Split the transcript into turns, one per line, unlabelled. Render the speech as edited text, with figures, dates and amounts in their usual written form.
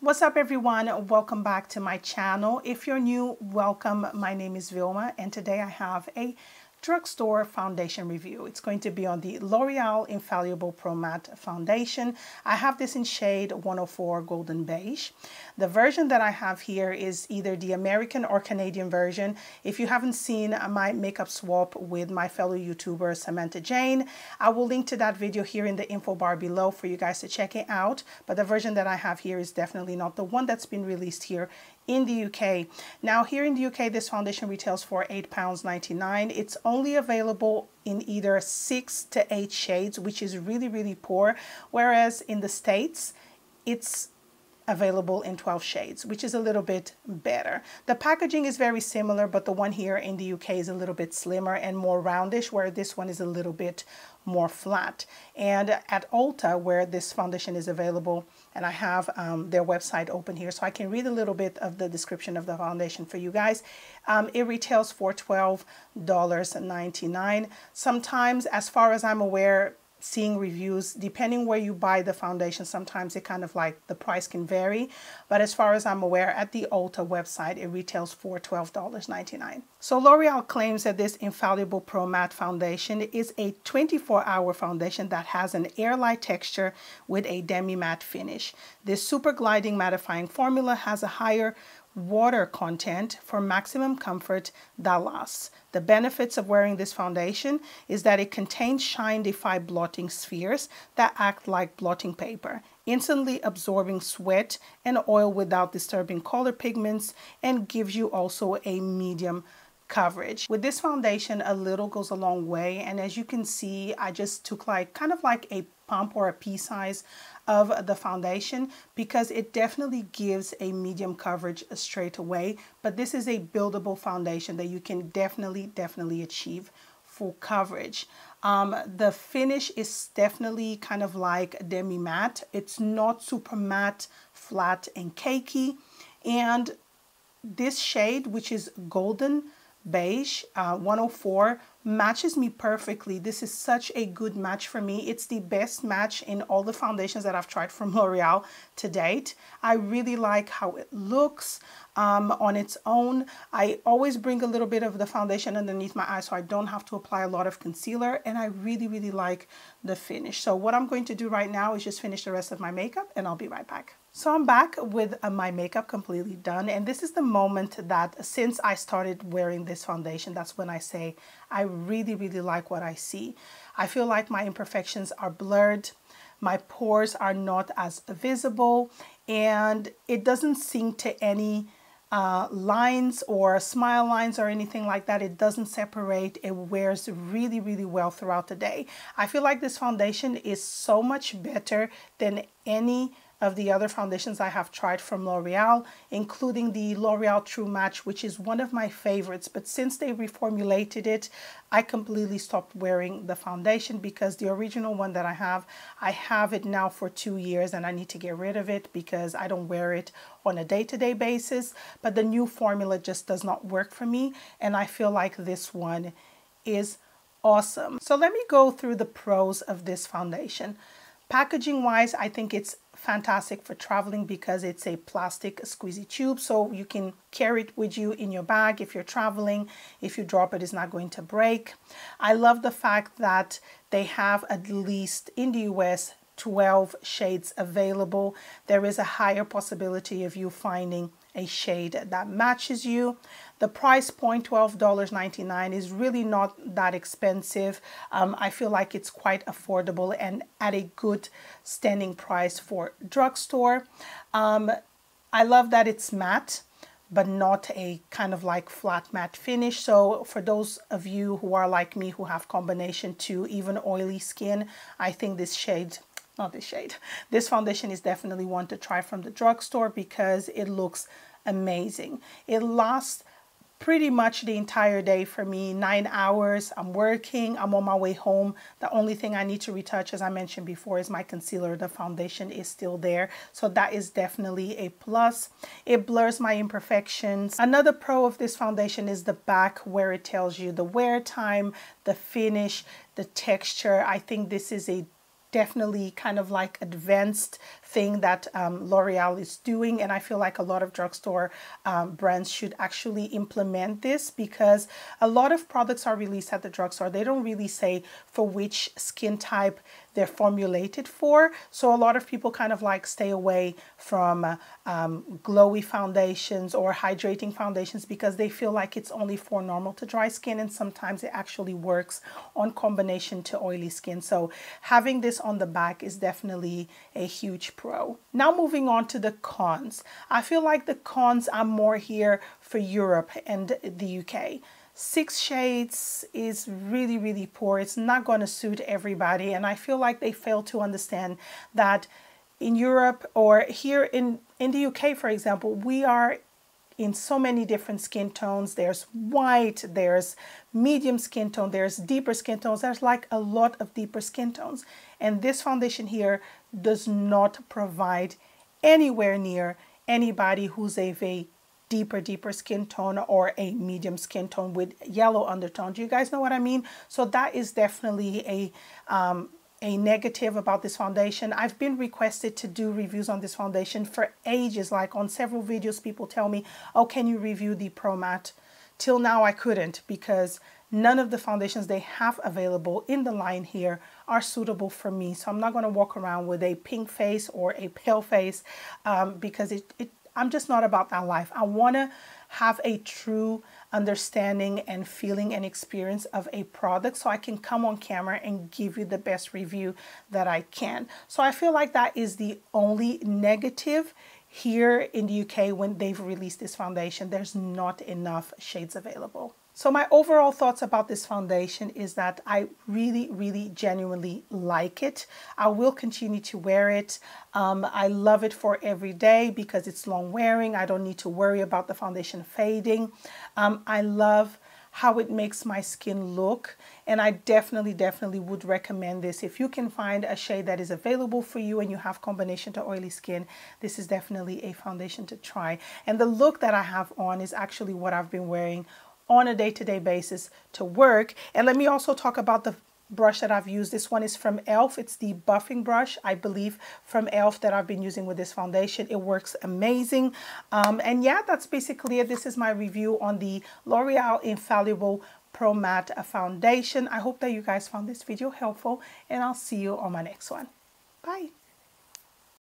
What's up everyone? Welcome back to my channel. If you're new, welcome. My name is Vilma and today I have a drugstore foundation review. It's going to be on the L'Oreal Infallible Pro Matte Foundation. I have this in shade 104 Golden Beige. The version that I have here is either the American or Canadian version. If you haven't seen my makeup swap with my fellow YouTuber Samantha Jane, I will link to that video here in the info bar below for you guys to check it out. But the version that I have here is definitely not the one that's been released here in the UK. Now here in the UK, this foundation retails for £8.99. It's only available in either 6 to 8 shades, which is really poor. Whereas in the States, it's available in 12 shades, which is a little bit better. The packaging is very similar, but the one here in the UK is a little bit slimmer and more roundish, where this one is a little bit more flat. And at Ulta, where this foundation is available, and I have their website open here so I can read a little bit of the description of the foundation for you guys. It retails for $12.99. Sometimes, as far as I'm aware, seeing reviews, depending where you buy the foundation, sometimes it kind of like the price can vary, but as far as I'm aware, at the Ulta website it retails for $12.99. So L'Oreal claims that this Infallible Pro Matte Foundation is a 24-hour foundation that has an air-light texture with a demi-matte finish. This super gliding mattifying formula has a higher water content for maximum comfort that lasts. The benefits of wearing this foundation is that it contains shine-defy blotting spheres that act like blotting paper, instantly absorbing sweat and oil without disturbing color pigments, and gives you also a medium coverage. With this foundation, a little goes a long way, and as you can see, I just took kind of like a pump or a pea size of the foundation because it definitely gives a medium coverage straight away. But this is a buildable foundation that you can definitely achieve full coverage. The finish is definitely kind of like demi matte. It's not super matte, flat and cakey. And this shade, which is Golden Beige 104, matches me perfectly. This is such a good match for me. It's the best match in all the foundations that I've tried from L'Oreal to date. I really like how it looks on its own. I always bring a little bit of the foundation underneath my eye so I don't have to apply a lot of concealer, and I really like the finish. So what I'm going to do right now is just finish the rest of my makeup and I'll be right back. So I'm back with my makeup completely done, and this is the moment that since I started wearing this foundation, that's when I say I really like what I see. I feel like my imperfections are blurred, my pores are not as visible, and it doesn't sink to any lines or smile lines or anything like that. It doesn't separate. It wears really well throughout the day. I feel like this foundation is so much better than any of the other foundations I have tried from L'Oreal, including the L'Oreal True Match, which is one of my favorites. But since they reformulated it, I completely stopped wearing the foundation because the original one that I have it now for 2 years and I need to get rid of it because I don't wear it on a day-to-day basis. But the new formula just does not work for me, and I feel like this one is awesome. So let me go through the pros of this foundation. Packaging wise, I think it's fantastic for traveling because it's a plastic squeezy tube, so you can carry it with you in your bag if you're traveling. If you drop it, it's not going to break. I love the fact that they have at least in the US 12 shades available. There is a higher possibility of you finding a shade that matches you. The price point, $12.99, is really not that expensive. I feel like it's quite affordable and at a good standing price for drugstore. I love that it's matte, but not a kind of like flat matte finish. So for those of you who are like me, who have combination 2, even oily skin, I think this foundation is definitely one to try from the drugstore because it looks amazing. It lasts pretty much the entire day for me, 9 hours. I'm working, I'm on my way home. The only thing I need to retouch, as I mentioned before, is my concealer. The foundation is still there, so that is definitely a plus. It blurs my imperfections. Another pro of this foundation is the back, where it tells you the wear time, the finish, the texture. I think this is a definitely kind of like advanced thing that L'Oreal is doing, and I feel like a lot of drugstore brands should actually implement this, because a lot of products are released at the drugstore. They don't really say for which skin type they're formulated for. So a lot of people kind of like stay away from glowy foundations or hydrating foundations because they feel like it's only for normal to dry skin, and sometimes it actually works on combination to oily skin. So having this on the back is definitely a huge pro. Now moving on to the cons. I feel like the cons are more here for Europe and the UK. 6 shades is really, really poor. It's not going to suit everybody. And I feel like they fail to understand that in Europe or here in the UK, for example, we are in so many different skin tones. There's white, there's medium skin tone, there's deeper skin tones. There's like a lot of deeper skin tones. And this foundation here does not provide anywhere near anybody who's a deeper skin tone or a medium skin tone with yellow undertone. Do you guys know what I mean? So that is definitely a negative about this foundation. I've been requested to do reviews on this foundation for ages. Like on several videos, people tell me, oh, can you review the Pro Matte? Till now, I couldn't, because none of the foundations they have available in the line here are suitable for me. So I'm not going to walk around with a pink face or a pale face because I'm just not about that life. I want to have a true understanding and feeling and experience of a product so I can come on camera and give you the best review that I can. So I feel like that is the only negative here in the UK when they've released this foundation. There's not enough shades available. So my overall thoughts about this foundation is that I really genuinely like it. I will continue to wear it. I love it for every day because it's long wearing. I don't need to worry about the foundation fading. I love how it makes my skin look, and I definitely would recommend this. If you can find a shade that is available for you and you have combination to oily skin, this is definitely a foundation to try. And the look that I have on is actually what I've been wearing on a day-to-day basis to work. And let me also talk about the brush that I've used. This one is from e.l.f. It's the buffing brush, I believe, from e.l.f. that I've been using with this foundation. It works amazing. And yeah, that's basically it. This is my review on the L'Oreal Infallible Pro Matte Foundation. I hope that you guys found this video helpful, and I'll see you on my next one. Bye.